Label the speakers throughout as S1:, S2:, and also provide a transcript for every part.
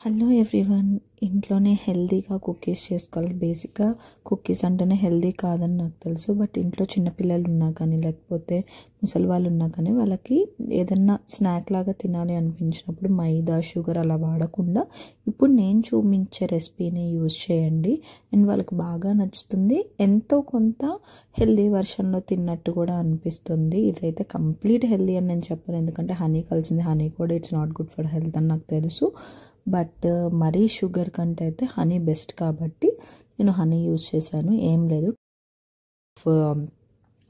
S1: Hello everyone, ఇంట్లోనే హెల్తీగా cookies చేసుకోవాలి. బేసిక్గా కుకీస్ అంటేనే హెల్తీ కాదని నాకు తెలుసు. బట్ ఇంట్లో చిన్నపిల్లలు ఉన్నా కానీ లేకపోతే ముసలి వాళ్ళు ఉన్నా కానీ వాళ్ళకి ఏదన్నా స్నాక్ లాగా తినాలి అనిపించినప్పుడు మైదా, షుగర్ అలా వాడకుండా ఇప్పుడు నేను చూపించే రెసిపీని యూజ్ చేయండి. అండ్ వాళ్ళకి బాగా నచ్చుతుంది. ఎంతో కొంత హెల్తీ వర్షన్లో తిన్నట్టు కూడా అనిపిస్తుంది. ఇదైతే కంప్లీట్ హెల్తీ అని నేను చెప్పను, ఎందుకంటే హనీ కలిసింది. హనీ కూడా it's not good for health అని నాకు తెలుసు. బట్ మరీ షుగర్ కంటే అయితే హనీ బెస్ట్ కాబట్టి నేను హనీ యూజ్ చేశాను. ఏం లేదు,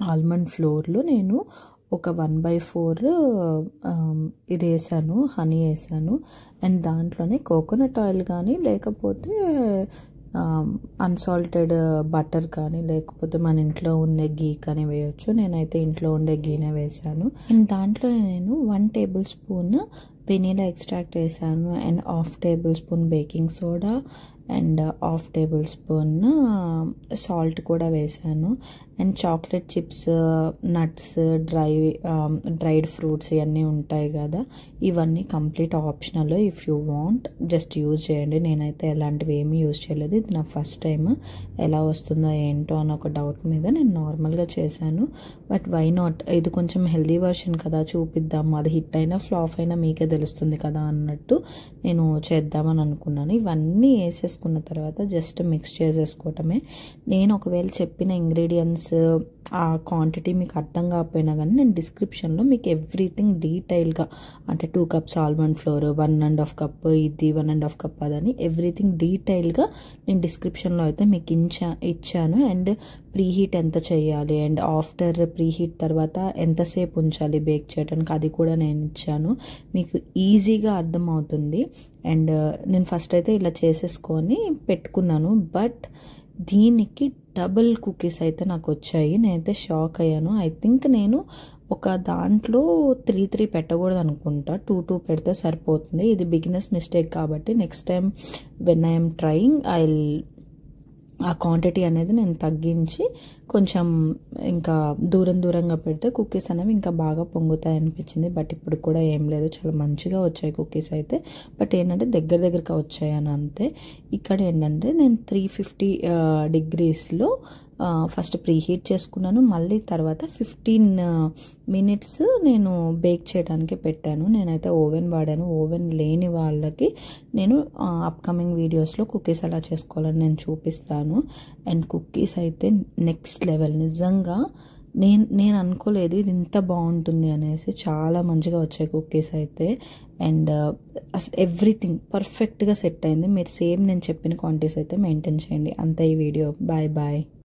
S1: ఆల్మండ్ ఫ్లోర్లో నేను ఒక 1/4 ఇది వేసాను, హనీ వేసాను. అండ్ దాంట్లోనే కోకోనట్ ఆయిల్ కానీ లేకపోతే అన్సాల్టెడ్ బటర్ కానీ లేకపోతే మన ఇంట్లో ఉండే గీ కానీ వేయచ్చు. నేనైతే ఇంట్లో ఉండే గీనే వేసాను. అండ్ దాంట్లో నేను 1 టేబుల్ స్పూన్ వెనీలా ఎక్స్ట్రాక్ట్ వేసాను. And 1/2 table spoon baking soda and 1/2 table spoon salt కూడా వేసాను. And chocolate chips, nuts, dried fruits ఇవన్నీ ఉంటాయి కదా, ఇవన్నీ complete optional. If you want just use చేయండి. నేనైతే ఎలాంటివి ఏమీ యూజ్ చేయలేదు. ఇది నా ఫస్ట్ టైం. ఎలా వస్తుందో ఏంటో అని ఒక డౌట్ మీద నేను నార్మల్గా చేశాను. బట్ వై నాట్, ఇది కొంచెం హెల్దీ వర్షన్ కదా, చూపిద్దాం. అది హిట్ అయినా ఫ్లాప్ అయినా మీకే తెలుస్తుంది కదా అన్నట్టు నేను చేద్దామని అనుకున్నాను. ఇవన్నీ వేసేసుకున్న తర్వాత జస్ట్ మిక్స్ చేసేసుకోవటమే. నేను ఒకవేళ చెప్పిన ఇంగ్రీడియంట్స్ ఆ క్వాంటిటీ మీకు అర్థం కాకపోయినా కానీ నేను డిస్క్రిప్షన్లో మీకు ఎవ్రీథింగ్ డీటెయిల్గా, అంటే 2 కప్స్ ఆల్మండ్ ఫ్లోర్, 1.5 కప్ ఇది, 1.5 కప్ అదని ఎవ్రీథింగ్ డీటెయిల్గా నేను డిస్క్రిప్షన్లో అయితే మీకు ఇచ్చాను. అండ్ ప్రీహీట్ ఎంత చేయాలి అండ్ ఆఫ్టర్ ప్రీహీట్ తర్వాత ఎంతసేపు ఉంచాలి బేక్ చేయడానికి అది కూడా నేను ఇచ్చాను. మీకు ఈజీగా అర్థమవుతుంది. అండ్ నేను ఫస్ట్ అయితే ఇలా చేసేసుకొని పెట్టుకున్నాను. బట్ దీనికి డబుల్ కుకీస్ అయితే నాకు వచ్చాయి. నేనైతే షాక్ అయ్యాను. ఐ థింక్ నేను ఒక దాంట్లో 3 పెట్టకూడదు అనుకుంటా, 2 పెడితే సరిపోతుంది. ఇది బిగినర్స్ మిస్టేక్ కాబట్టి next time when I'm trying ఆ క్వాంటిటీ అనేది నేను తగ్గించి కొంచెం ఇంకా దూరంగా పెడితే కుకీస్ అనేవి ఇంకా బాగా పొంగుతాయి అనిపించింది. బట్ ఇప్పుడు కూడా ఏం లేదు, చాలా మంచిగా వచ్చాయి కుకీస్ అయితే. బట్ ఏంటంటే దగ్గరగా వచ్చాయి అని అంతే. ఇక్కడ ఏంటంటే నేను 350 డిగ్రీస్లో ఫస్ట్ ప్రీహీట్ చేసుకున్నాను. మళ్ళీ తర్వాత 15 మినిట్స్ నేను బేక్ చేయడానికి పెట్టాను. నేనైతే ఓవెన్ వాడాను. ఓవెన్ లేని వాళ్ళకి నేను అప్కమింగ్ వీడియోస్లో కుకీస్ ఎలా చేసుకోవాలని నేను చూపిస్తాను. అండ్ కుకీస్ అయితే నెక్స్ట్ లెవెల్. నిజంగా నేను అనుకోలేదు ఇది ఇంత బాగుంటుంది అనేసి. చాలా మంచిగా వచ్చాయి కుకీస్ అయితే. అండ్ అసలు ఎవ్రీథింగ్ పర్ఫెక్ట్గా సెట్ అయింది. మీరు సేమ్ నేను చెప్పిన క్వాంటిటీస్ అయితే మెయింటైన్ చేయండి. అంతే ఈ వీడియో. బాయ్.